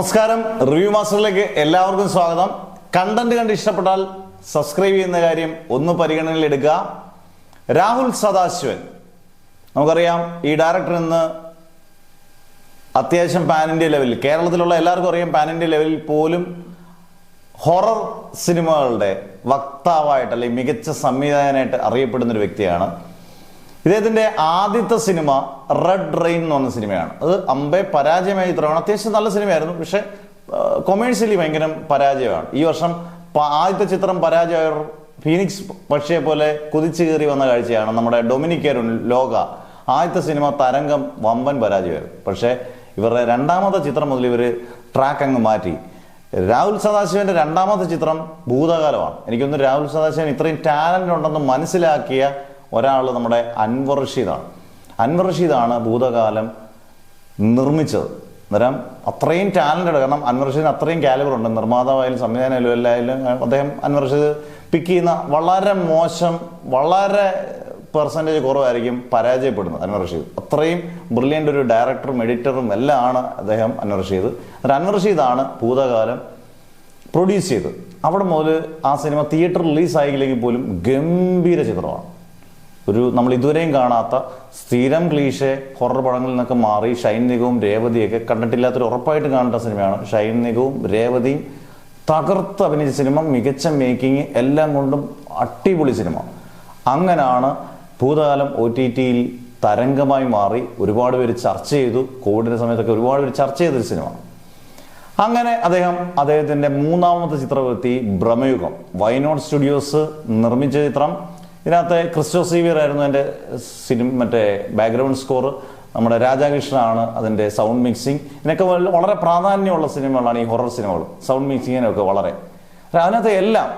നമസ്കാരം, റിവ്യൂ മാസ്റ്ററിലേക്ക് എല്ലാവർക്കും സ്വാഗതം. കണ്ടന്റ് കണ്ട് ഇഷ്ടപ്പെട്ടാൽ സബ്സ്ക്രൈബ് ചെയ്യുന്ന കാര്യം ഒന്ന് പരിഗണനയിൽ എടുക്കുക. രാഹുൽ സദാശിവൻ, നമുക്കറിയാം ഈ ഡയറക്ടർ ഇന്ന് അത്യാവശ്യം പാൻ ഇന്ത്യ ലെവലിൽ, കേരളത്തിലുള്ള എല്ലാവർക്കും അറിയാം, പാൻ ഇന്ത്യ ലെവലിൽ പോലും ഹൊറർ സിനിമകളുടെ വക്താവായിട്ട് അല്ലെങ്കിൽ മികച്ച സംവിധായകനായിട്ട് അറിയപ്പെടുന്ന ഒരു വ്യക്തിയാണ്. ഇദ്ദേഹത്തിന്റെ ആദ്യത്തെ സിനിമ റെഡ് റെയിൻ എന്ന് പറഞ്ഞ സിനിമയാണ്. അത് അമ്പെ പരാജയമായ ചിത്രമാണ്. അത്യാവശ്യം നല്ല സിനിമയായിരുന്നു, പക്ഷെ കൊമേഴ്ഷ്യലി ഭയങ്കര പരാജയമാണ്. ഈ വർഷം ആദ്യത്തെ ചിത്രം പരാജയ ഫീനിക്സ് പക്ഷിയെ പോലെ കുതിച്ചു കയറി വന്ന കാഴ്ചയാണ്. നമ്മുടെ ഡൊമിനിക് ലോക ആദ്യത്തെ സിനിമ തരംഗം വമ്പൻ പരാജയമായിരുന്നു. പക്ഷേ ഇവരുടെ രണ്ടാമത്തെ ചിത്രം മുതൽ ഇവർ ട്രാക്ക് അങ്ങ് മാറ്റി. രാഹുൽ സദാശിവന്റെ രണ്ടാമത്തെ ചിത്രം ഭൂതകാലമാണ്. എനിക്കൊന്ന് രാഹുൽ സദാശിവൻ ഇത്രയും ടാലന്റ് ഉണ്ടെന്ന് മനസ്സിലാക്കിയ ഒരാൾ നമ്മുടെ അൻവർ റഷീദാണ്. അൻവർ റഷീദാണ് ഭൂതകാലം നിർമ്മിച്ചത്. അന്നേരം അത്രയും ടാലന്റഡ്, കാരണം അൻവർ റഷീദിന് അത്രയും കാലിബർ ഉണ്ട്. നിർമ്മാതാവായാലും സംവിധാനമായാലും എല്ലായാലും അദ്ദേഹം അൻവർ റഷീദ് പിക്ക് ചെയ്യുന്ന വളരെ മോശം, വളരെ പെർസെൻറ്റേജ് കുറവായിരിക്കും പരാജയപ്പെടുന്നത് അൻവർ റഷീദ്. അത്രയും ബ്രില്യൻ്റ് ഒരു ഡയറക്ടറും എഡിറ്ററും എല്ലാം ആണ് അദ്ദേഹം അൻവർ റഷീദ്. എന്നിട്ട് അൻവർ റഷീദാണ് ഭൂതകാലം പ്രൊഡ്യൂസ് ചെയ്തത്. അവിടെ മുതൽ ആ സിനിമ തിയേറ്റർ റിലീസായില്ലെങ്കിൽ പോലും ഗംഭീര ചിത്രമാണ്. നമ്മൾ ഇതുവരെയും കാണാത്ത സ്ഥിരം ക്ലീഷെ ഹൊറർ പടങ്ങളിൽ നിന്നൊക്കെ മാറി ഷൈൻ നിഗവും രേവതിയൊക്കെ കണ്ടിട്ടില്ലാത്തൊരു ഉറപ്പായിട്ട് കാണേണ്ട സിനിമയാണ്. ഷൈൻ നിഗവും രേവതിയും തകർത്ത് അഭിനയിച്ച സിനിമ, മികച്ച മേക്കിങ്, എല്ലാം കൊണ്ടും അടിപൊളി സിനിമ. അങ്ങനെയാണ് ഭൂതകാലം OTTയിൽ തരംഗമായി മാറി. ഒരുപാട് പേര് ചർച്ച ചെയ്തു. കോവിഡിന്റെ സമയത്തൊക്കെ ഒരുപാട് പേര് ചർച്ച ചെയ്തൊരു സിനിമ. അങ്ങനെ അദ്ദേഹത്തിന്റെ മൂന്നാമത്തെ ചിത്രമെത്തി ഭ്രമയുഗം. വൈനോട് സ്റ്റുഡിയോസ് നിർമ്മിച്ച ചിത്രം. ഇതിനകത്ത് ക്രിസ്റ്റോ സീവിയർ ആയിരുന്നു എൻ്റെ മറ്റേ ബാക്ക്ഗ്രൗണ്ട് സ്കോർ. നമ്മുടെ രാധാകൃഷ്ണനാണ് അതിൻ്റെ സൗണ്ട് മിക്സിങ്. ഇതിനൊക്കെ വളരെ പ്രാധാന്യമുള്ള സിനിമകളാണ് ഈ ഹൊറർ സിനിമകൾ. സൗണ്ട് മിക്സിങ്ങിനൊക്കെ വളരെ അതിനകത്ത് എല്ലാം.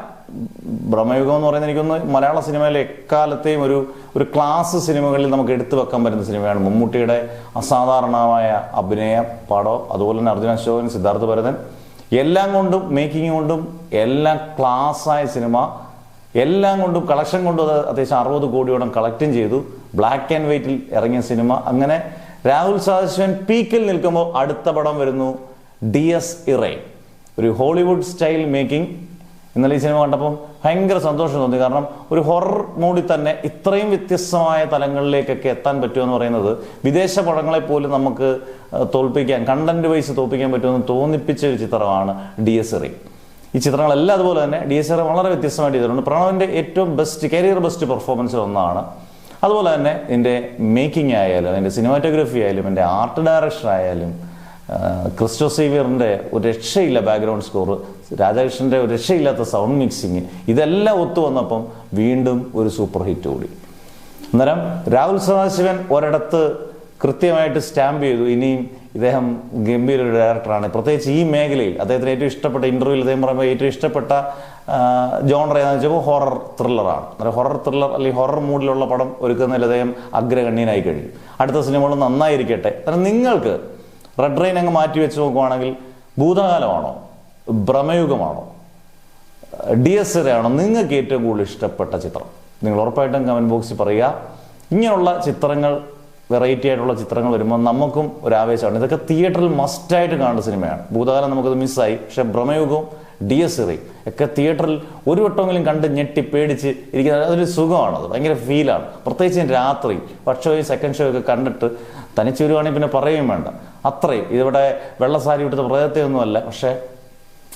ഭ്രമയുഗം എന്ന് പറയുന്നത് എനിക്കൊന്ന് മലയാള സിനിമയിലെ എക്കാലത്തെയും ഒരു ക്ലാസ് സിനിമകളിൽ നമുക്ക് എടുത്തു വെക്കാൻ പറ്റുന്ന സിനിമയാണ്. മമ്മൂട്ടിയുടെ അസാധാരണമായ അഭിനയ പാടോ, അതുപോലെ തന്നെ അർജുന അശോകൻ, സിദ്ധാർത്ഥ ഭരതൻ, എല്ലാം കൊണ്ടും മേക്കിംഗ് കൊണ്ടും എല്ലാം ക്ലാസ്സായ സിനിമ. എല്ലാം കൊണ്ടും കളക്ഷൻ കൊണ്ടും അത് അത്യാവശ്യം 60 കോടിയോളം കളക്റ്റും ചെയ്തു. ബ്ലാക്ക് ആൻഡ് വൈറ്റിൽ ഇറങ്ങിയ സിനിമ. അങ്ങനെ രാഹുൽ സദാശിവൻ പീക്കിൽ നിൽക്കുമ്പോൾ അടുത്ത പടം വരുന്നു DS ഇറൈൻ, ഒരു ഹോളിവുഡ് സ്റ്റൈൽ മേക്കിംഗ്. ഇന്നലെ ഈ സിനിമ കണ്ടപ്പം ഭയങ്കര സന്തോഷം തോന്നി. കാരണം ഒരു ഹൊറർ മൂഡിൽ തന്നെ ഇത്രയും വ്യത്യസ്തമായ തലങ്ങളിലേക്കൊക്കെ എത്താൻ പറ്റുമെന്ന് പറയുന്നത് വിദേശ പടങ്ങളെ പോലും നമുക്ക് തോൽപ്പിക്കാൻ, കണ്ടന്റ് വൈസ് തോൽപ്പിക്കാൻ പറ്റുമെന്ന് തോന്നിപ്പിച്ച ഒരു ചിത്രമാണ് DS ഇറൈൻ. ഈ ചിത്രങ്ങളെല്ലാം അതുപോലെ തന്നെ DS ഇറൈൻ വളരെ വ്യത്യസ്തമായിട്ട് ചെയ്തിട്ടുണ്ട്. പ്രണവിന്റെ ഏറ്റവും കരിയർ ബെസ്റ്റ് പെർഫോമൻസിൽ ഒന്നാണ്. അതുപോലെ തന്നെ ഇതിൻ്റെ മേക്കിംഗ് ആയാലും, അതിൻ്റെ സിനിമാറ്റോഗ്രഫി ആയാലും, എൻ്റെ ആർട്ട് ഡയറക്ഷൻ ആയാലും, ക്രിസ്റ്റോ സേവിയറിൻ്റെ ഒരു രക്ഷയില്ല ബാക്ക്ഗ്രൗണ്ട് സ്കോർ, രാധാകൃഷ്ണൻ്റെ ഒരു രക്ഷയില്ലാത്ത സൗണ്ട് മിക്സിങ്, ഇതെല്ലാം ഒത്തു വന്നപ്പം വീണ്ടും ഒരു സൂപ്പർ ഹിറ്റ് കൂടി. അന്നേരം രാഹുൽ സദാശിവൻ ഒരിടത്ത് കൃത്യമായിട്ട് സ്റ്റാമ്പ് ചെയ്തു. ഇനിയും ഇദ്ദേഹം ഗംഭീര ഒരു ഡയറക്ടറാണ്. പ്രത്യേകിച്ച് ഈ മേഖലയിൽ അദ്ദേഹത്തിന് ഏറ്റവും ഇഷ്ടപ്പെട്ട ഇന്റർവ്യൂവിൽ അദ്ദേഹം പറയുമ്പോൾ ഏറ്റവും ഇഷ്ടപ്പെട്ട ജോണർ ഏതാണെന്ന് വെച്ചപ്പോൾ ഹൊറർ ത്രില്ലറാണ്. അന്നേരം ഹൊറർ ത്രില്ലർ അല്ലെങ്കിൽ ഹൊറർ മൂഡിലുള്ള പടം ഒരുക്കുന്നതിൽ അദ്ദേഹം അഗ്രഗണ്യനായി കഴിഞ്ഞു. അടുത്ത സിനിമകൾ നന്നായിരിക്കട്ടെ. കാരണം നിങ്ങൾക്ക് റെഡ് റെയിൻ അങ്ങ് മാറ്റി വെച്ച് നോക്കുവാണെങ്കിൽ ഭൂതകാലമാണോ, ഭ്രമയുഗമാണോ, DS ഇറൈനാണോ നിങ്ങൾക്ക് ഏറ്റവും കൂടുതൽ ഇഷ്ടപ്പെട്ട ചിത്രം? നിങ്ങൾ ഉറപ്പായിട്ടും കമന്റ് ബോക്സിൽ പറയുക. ഇങ്ങനെയുള്ള ചിത്രങ്ങൾ, വെറൈറ്റി ആയിട്ടുള്ള ചിത്രങ്ങൾ വരുമ്പോൾ നമുക്കും ഒരു ആവേശമാണ്. ഇതൊക്കെ തിയേറ്ററിൽ മസ്റ്റായിട്ട് കാണേണ്ട സിനിമയാണ്. ഭൂതകാലം നമുക്കത് മിസ്സായി. പക്ഷെ ഭ്രമയുഗവും DS ഇറൈൻ ഒക്കെ തിയേറ്ററിൽ ഒരു വട്ടമെങ്കിലും കണ്ട് ഞെട്ടി പേടിച്ച് ഇരിക്കുന്ന അതൊരു സുഖമാണ്. അത് ഭയങ്കര ഫീലാണ്. പ്രത്യേകിച്ച് രാത്രി ഫസ്റ്റ് ഷോയും സെക്കൻഡ് ഷോ ഒക്കെ കണ്ടിട്ട് തനിച്ച് വരുവാണെങ്കിൽ പിന്നെ പറയുകയും വേണ്ട. അത്രയും ഇതിവിടെ വെള്ളസാരി വിട്ടത് പ്രയത്നമൊന്നുമല്ല. പക്ഷെ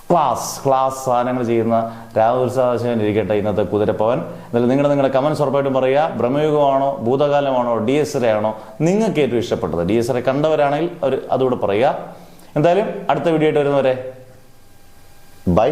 ക്ലാസ് സാധനങ്ങൾ ചെയ്യുന്ന രാഹുൽ സദാശിവൻ ഇരിക്കട്ടെ ഇന്നത്തെ കുതിരപ്പവൻ. എന്നാലും നിങ്ങളുടെ കമന്റ്സ് ഉറപ്പായിട്ടും പറയുക. ഭ്രമയുഗമാണോ, ഭൂതകാലമാണോ, DS ഇറൈൻ ആണോ നിങ്ങൾക്ക് ഏറ്റവും ഇഷ്ടപ്പെട്ടത്? DS ഇറൈൻ കണ്ടവരാണെങ്കിൽ അതുകൂടെ പറയുക. എന്തായാലും അടുത്ത വീഡിയോ ആയിട്ട് വരുന്നവരെ ബൈ.